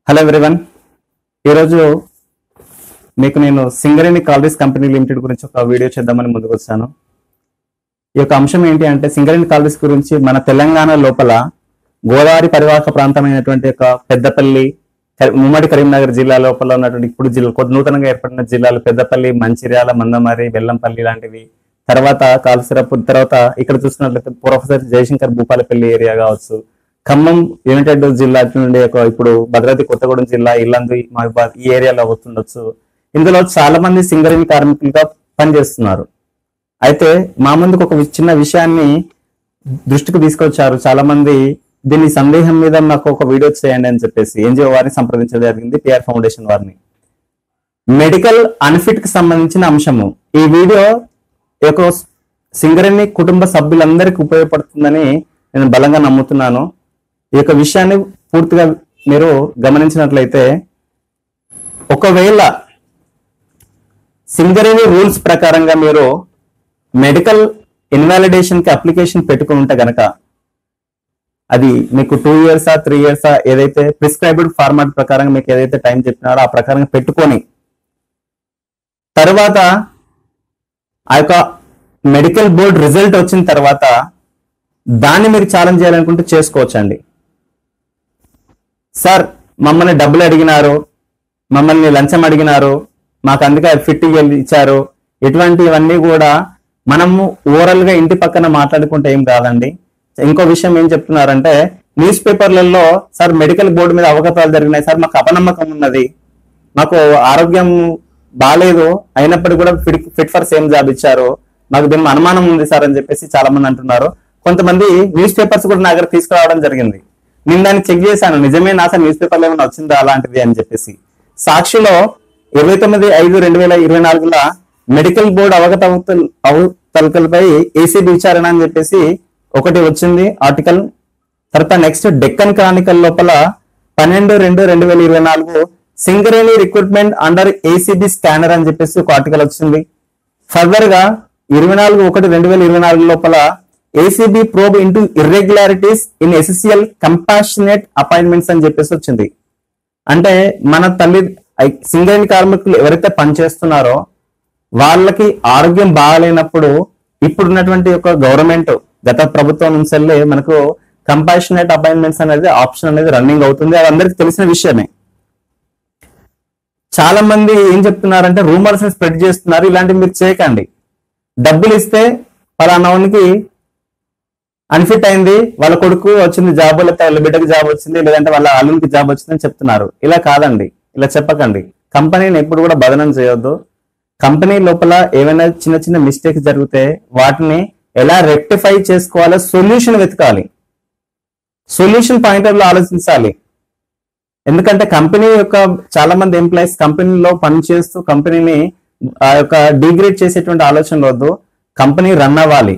Hello everyone. ఈరోజు మీకు నేను సింగరేణి కాలరీస్ కంపెనీ లిమిటెడ్ గురించి ఒక వీడియో చేద్దామని ముందుకు వచ్చాను. ఈ యొక్క అంశం ఏంటి అంటే సింగరేణి కాలరీస్ గురించి మన తెలంగాణ లోపల గోదావరి పరివాహక ప్రాంతమైనటువంటి ఒక పెద్దపల్లి, ఉమ్మడి కరీంనగర్ జిల్లా లోపల ఉన్నటువంటి ఇప్పుడు నూతనంగా ఏర్పడిన జిల్లాలు పెద్దపల్లి, మంచిర్యాల, మందమరి, బెల్లంపల్లి లాంటివి, తర్వాత కాల్సిరాపూర్, తర్వాత ఇక్కడ చూసినట్లయితే ప్రొఫెసర్ జయశంకర్ భూపాలపల్లి ఏరియా కావచ్చు, ఖమ్మం యునైటెడ్ జిల్లా నుండి ఇప్పుడు భద్రాద్రి కొత్తగూడెం జిల్లా, ఇల్లందు, మహబూబాద్ ఈ ఏరియాలో వస్తుండొచ్చు. ఇందులో చాలా మంది సింగరేణి కార్మికులుగా పనిచేస్తున్నారు. అయితే మా ముందుకు ఒక చిన్న విషయాన్ని దృష్టికి తీసుకొచ్చారు చాలా మంది. దీని సందేహం మీద నాకు ఒక వీడియో చేయండి అని చెప్పేసి ఎన్జిఓ వారిని సంప్రదించడం జరిగింది, పిఆర్ ఫౌండేషన్ వారిని. మెడికల్ అన్ఫిట్ కి సంబంధించిన అంశము. ఈ వీడియో యొక్క సింగరేణి కుటుంబ సభ్యులందరికీ ఉపయోగపడుతుందని నేను బలంగా నమ్ముతున్నాను. ఈ యొక్క విషయాన్ని పూర్తిగా మీరు గమనించినట్లయితే, ఒకవేళ సింగరేణి రూల్స్ ప్రకారంగా మీరు మెడికల్ ఇన్వాలిడేషన్ కి అప్లికేషన్ పెట్టుకుని ఉంటే గనక అది మీకు 2 years 3 years ఏదైతే ప్రిస్క్రైబ్డ్ ఫార్మాట్ ప్రకారం మీకు ఏదైతే టైం చెప్పినారో ఆ ప్రకారంగా పెట్టుకొని తర్వాత ఆ యొక్క మెడికల్ బోర్డ్ రిజల్ట్ వచ్చిన తర్వాత దాన్ని మీరు ఛాలెంజ్ చేయాలనుకుంటే చేసుకోవచ్చండి. సార్ మమ్మల్ని డబ్బులు అడిగినారు, మమ్మల్ని లంచం అడిగినారు, మాకు అందుకే ఫిట్ ఇచ్చారు, ఇటువంటివన్నీ కూడా మనము ఓవరాల్ గా ఇంటి పక్కన మాట్లాడుకుంటే ఏం కాదండి. ఇంకో విషయం ఏం చెప్తున్నారంటే, న్యూస్ పేపర్లలో సార్ మెడికల్ బోర్డు మీద అవకతవకలు జరిగినాయి సార్, మాకు అపనమ్మకం ఉన్నది, మాకు ఆరోగ్యం బాగాలేదు, అయినప్పటికీ కూడా ఫిట్ ఫర్ సేమ్ జాబ్ ఇచ్చారు, మాకు దీని అనుమానం ఉంది సార్ అని చెప్పేసి చాలా మంది అంటున్నారు. కొంతమంది న్యూస్ పేపర్స్ కూడా నా దగ్గర తీసుకురావడం జరిగింది. నేను దాన్ని చెక్ చేశాను, నిజమే నా సార్ న్యూస్ పేపర్లో ఏమైనా వచ్చిందా అలాంటిది అని చెప్పేసి. సాక్షిలో 29/5/2024 మెడికల్ బోర్డు అవకతవకలపై ఏసీబీ విచారణ అని చెప్పేసి ఒకటి వచ్చింది ఆర్టికల్. తర్వాత నెక్స్ట్ డెక్కన్ క్రానికల్ లోపల 12/2/2024 Singareni recruitment under ACB scanner అని చెప్పేసి ఒక ఆర్టికల్ వచ్చింది. ఫర్దర్ గా 24/1/2024 లోపల ACB probe into irregularities in essential compassionate appointments అని చెప్పేసి వచ్చింది. అంటే మన సింగరేణి కార్మికులు ఎవరైతే పనిచేస్తున్నారో వాళ్ళకి ఆరోగ్యం బాగాలేనప్పుడు ఇప్పుడున్నటువంటి ఒక గవర్నమెంట్ గత ప్రభుత్వం నుంచి మనకు కంపాషనేట్ అపాయింట్మెంట్స్ అనేది ఆప్షన్ అనేది రన్నింగ్ అవుతుంది. అది అందరికి తెలిసిన విషయమే. చాలా మంది ఏం చెప్తున్నారంటే రూమర్స్ స్ప్రెడ్ చేస్తున్నారు, ఇలాంటివి మీరు చేయకండి. డబ్బులు ఇస్తే పలానానికి అన్ఫిట్ అయింది, వాళ్ళ కొడుకు వచ్చింది జాబ్, లేకపోతే వాళ్ళ బిడ్డకి జాబ్ వచ్చింది, లేదంటే వాళ్ళ అల్లునికి జాబ్ వచ్చిందని చెప్తున్నారు. ఇలా కాదండి, ఇలా చెప్పకండి. కంపెనీని ఎప్పుడు కూడా బదనం చేయొద్దు. కంపెనీ లోపల ఏమైనా చిన్న చిన్న మిస్టేక్స్ జరిగితే వాటిని ఎలా రెక్టిఫై చేసుకోవాలో సొల్యూషన్ వెతకాలి, సొల్యూషన్ పాయింట్ ఆఫ్ లో ఆలోచించాలి. ఎందుకంటే కంపెనీ యొక్క చాలా మంది ఎంప్లాయీస్ కంపెనీలో పనిచేస్తూ కంపెనీని ఆ యొక్క డిగ్రేడ్ చేసేటువంటి ఆలోచన వద్దు. కంపెనీ రన్ అవ్వాలి.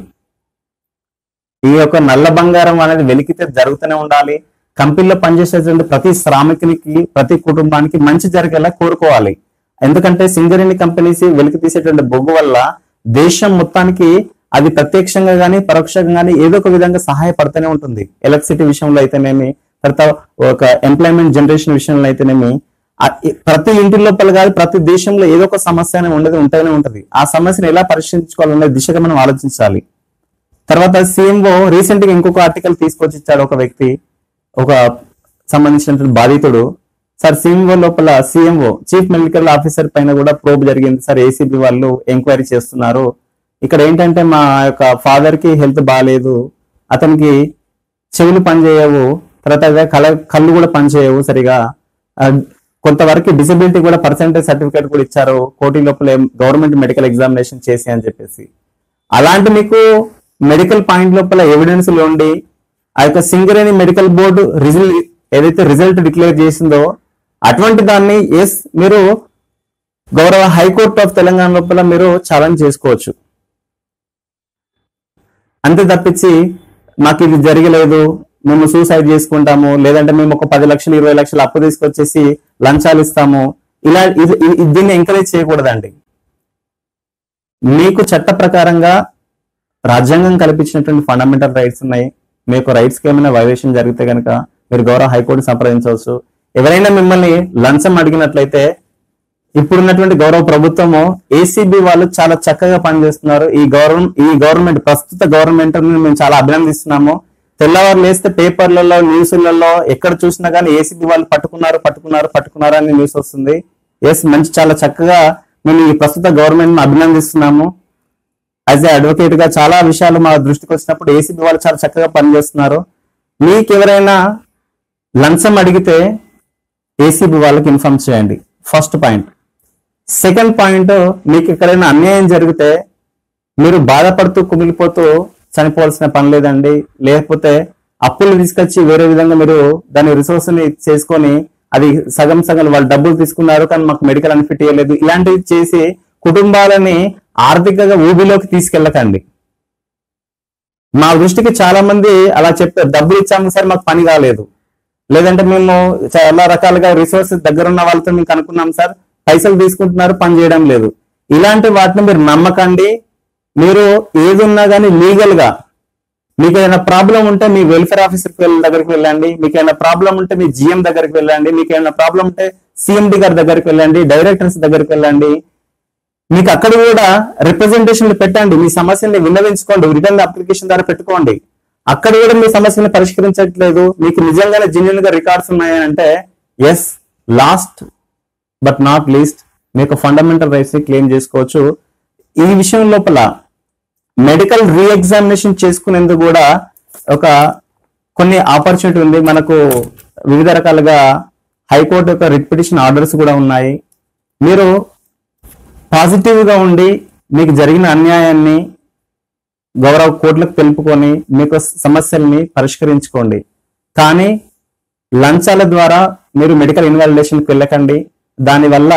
ఈ యొక్క నల్ల బంగారం అనేది వెలికితే జరుగుతూనే ఉండాలి. కంపెనీలో పనిచేసేటువంటి ప్రతి శ్రామికునికి, ప్రతి కుటుంబానికి మంచి జరిగేలా కోరుకోవాలి. ఎందుకంటే సింగరేణి కంపెనీస్ వెలికి తీసేటువంటి బొగ్గు వల్ల దేశం మొత్తానికి అది ప్రత్యక్షంగా గానీ పరోక్షంగా గానీ ఏదో ఒక విధంగా సహాయపడుతూనే ఉంటుంది. ఎలక్ట్రిసిటీ విషయంలో అయితేనేమి, తర్వాత ఒక ఎంప్లాయ్మెంట్ జనరేషన్ విషయంలో అయితేనేమి, ప్రతి ఇంటి లోపల కాదు ప్రతి దేశంలో ఏదో ఒక సమస్య అనేది ఉంటూనే ఉంటుంది. ఆ సమస్యను ఎలా పరిష్కరించుకోవాలనే దిశగా మనం ఆలోచించాలి. తర్వాత సీఎంఓ రీసెంట్ గా ఇంకొక ఆర్టికల్ తీసుకొచ్చి ఇచ్చాడు. ఒక వ్యక్తి, ఒక సంబంధించినటువంటి బాధితుడు, సార్ సీఎంఓ లోపల సీఎంఓ చీఫ్ మెడికల్ ఆఫీసర్ పైన కూడా ప్రోబ్ జరిగింది సార్, ఏసీబీ వాళ్ళు ఎంక్వైరీ చేస్తున్నారు. ఇక్కడ ఏంటంటే మా యొక్క ఫాదర్ కి హెల్త్ బాగాలేదు, అతనికి చెవులు పనిచేయవు, తర్వాత కళ్ళు కూడా పనిచేయవు సరిగా, కొంతవరకు డిసబిలిటీ కూడా పర్సెంటేజ్ సర్టిఫికేట్ కూడా ఇచ్చారు కోటి లోపల గవర్నమెంట్ మెడికల్ ఎగ్జామినేషన్ చేసి అని చెప్పేసి. అలాంటి మీకు మెడికల్ పాయింట్ లోపల ఎవిడెన్స్ ఉండి ఆ యొక్క సింగరేణి మెడికల్ బోర్డు ఏదైతే రిజల్ట్ డిక్లేర్ చేసిందో అటువంటి దాన్ని మీరు గౌరవ హైకోర్టు ఆఫ్ తెలంగాణ లోపల మీరు ఛాలెంజ్ చేసుకోవచ్చు. అంతే తప్పించి మాకు ఇది జరగలేదు, మేము సూసైడ్ చేసుకుంటాము, లేదంటే మేము ఒక 10 లక్షలు 20 లక్షలు అప్పు తీసుకొచ్చేసి లంచాలు ఇస్తాము, ఇలా దీన్ని ఎంకరేజ్ చేయకూడదండి. మీకు చట్ట ప్రకారంగా రాజ్యాంగం కల్పించినటువంటి ఫండమెంటల్ రైట్స్ ఉన్నాయి. మీకు రైట్స్ కి ఏమైనా వైలేషన్ జరిగితే కనుక మీరు గౌరవ హైకోర్టు సంప్రదించవచ్చు. ఎవరైనా మిమ్మల్ని లంచం అడిగినట్లయితే ఇప్పుడున్నటువంటి గౌరవ ప్రభుత్వము ఏసీబీ వాళ్ళు చాలా చక్కగా పనిచేస్తున్నారు. ఈ గవర్నమెంట్ ప్రస్తుత గవర్నమెంట్ మేము చాలా అభినందిస్తున్నాము. తెల్లవారు లేస్తే పేపర్లలో న్యూస్లలో ఎక్కడ చూసినా కానీ ఏసీబీ వాళ్ళు పట్టుకున్నారు అని న్యూస్ వస్తుంది. ఎస్, మంచి చాలా చక్కగా మేము ఈ ప్రస్తుత గవర్నమెంట్ అభినందిస్తున్నాము. యాజ్ ఏ అడ్వకేట్ గా చాలా విషయాలు మా దృష్టికి వచ్చినప్పుడు ఏసీబీ వాళ్ళు చాలా చక్కగా పనిచేస్తున్నారు. మీకు ఎవరైనా లంచం అడిగితే ఏసీబీ వాళ్ళకి ఇన్ఫార్మ్ చేయండి, ఫస్ట్ పాయింట్. సెకండ్ పాయింట్, మీకు ఎక్కడైనా అన్యాయం జరిగితే మీరు బాధపడుతూ కుమిలిపోతూ చనిపోవాల్సిన పని లేదండి. లేకపోతే అప్పులు తీసుకొచ్చి వేరే విధంగా మీరు దాని రిసోర్స్ ని చేసుకొని అది సగం వాళ్ళు డబ్బులు తీసుకున్నారు కానీ మాకు మెడికల్ అన్ఫిట్ ఇవ్వలేదు, ఇలాంటివి చేసి కుటుంబాలని ఆర్థికంగా ఊబిలోకి తీసుకెళ్ళకండి. మా దృష్టికి చాలా మంది అలా చెప్తారు, డబ్బులు ఇచ్చాము సార్ మాకు పని కాలేదు, లేదంటే మేము చాలా రకాలుగా రిసోర్సెస్ దగ్గర ఉన్న వాళ్ళతో మీకు అనుకున్నాం సార్, పైసలు తీసుకుంటున్నారు పని చేయడం లేదు. ఇలాంటి వాటిని మీరు నమ్మకండి. మీరు ఏది ఉన్నా కానీ లీగల్ గా మీకు ఏదైనా ప్రాబ్లం ఉంటే మీ వెల్ఫేర్ ఆఫీసర్ దగ్గరికి వెళ్ళండి, మీకు ఏమైనా ప్రాబ్లం ఉంటే మీ జిఎం దగ్గరికి వెళ్ళండి, మీకు ఏమైనా ప్రాబ్లం ఉంటే సిఎండి గారి దగ్గరికి వెళ్ళండి, డైరెక్టర్స్ దగ్గరికి వెళ్ళండి. మీకు అక్కడ కూడా రిప్రజెంటేషన్లు పెట్టండి, మీ సమస్యని విన్నవించుకోండి, రిటర్న్ అప్లికేషన్ ద్వారా పెట్టుకోండి. అక్కడ కూడా మీ సమస్యను పరిష్కరించట్లేదు, మీకు నిజంగానే జెన్యూన్ గా రికార్డ్స్ ఉన్నాయంటే yes, last but not least మీకు ఫండమెంటల్ రైట్స్ ని క్లెయిమ్ చేసుకోవచ్చు. ఈ విషయం లోపల మెడికల్ రీఎగ్జామినేషన్ చేసుకునేందుకు కూడా కొన్ని ఆపర్చునిటీ ఉంది. మనకు వివిధ రకాలుగా హైకోర్టు యొక్క రిట్ పిటిషన్ ఆర్డర్స్ కూడా ఉన్నాయి. మీరు పాజిటివ్ గా ఉండి మీకు జరిగిన అన్యాయాన్ని గౌరవ కోర్టులకు తెలుపుకొని మీకు సమస్యల్ని పరిష్కరించుకోండి. కానీ లంచాల ద్వారా మీరు మెడికల్ ఇన్వాలిడేషన్కి వెళ్ళకండి. దానివల్ల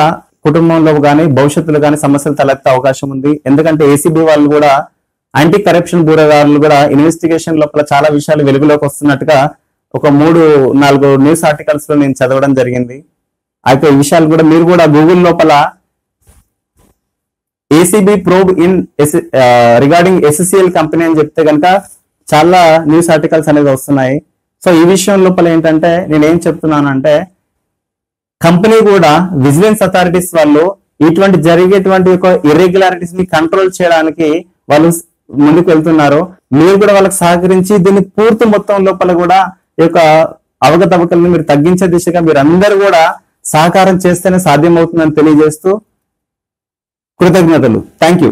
కుటుంబంలో కానీ భవిష్యత్తులో కానీ సమస్యలు తలెత్తే అవకాశం ఉంది. ఎందుకంటే ఏసీబీ వాళ్ళు కూడా యాంటీ కరప్షన్ బ్యూరో వాళ్ళు కూడా ఇన్వెస్టిగేషన్ లోపల చాలా విషయాలు వెలుగులోకి వస్తున్నట్టుగా 3-4 న్యూస్ ఆర్టికల్స్ లో నేను చదవడం జరిగింది. అయితే ఈ విషయాలు కూడా మీరు కూడా గూగుల్ లోపల ACB probe in regarding SSCL company అని చెప్తే కనుక చాలా న్యూస్ ఆర్టికల్స్ అనేది వస్తున్నాయి. సో ఈ విషయం లోపల ఏంటంటే నేనేం చెప్తున్నానంటే, కంపెనీ కూడా విజిలెన్స్ అథారిటీస్ వాళ్ళు ఇటువంటి జరిగేటువంటి ఇర్రెగ్యులారిటీస్ ని కంట్రోల్ చేయడానికి వాళ్ళు ముందుకు వెళ్తున్నారు. మీరు కూడా వాళ్ళకి సహకరించి దీన్ని పూర్తి మొత్తం లోపల కూడా ఈ యొక్క అవకతవకలను మీరు తగ్గించే దిశగా మీరు అందరూ కూడా సహకారం చేస్తేనే సాధ్యమవుతుందని తెలియజేస్తూ కృతజ్ఞతలు. Thank you.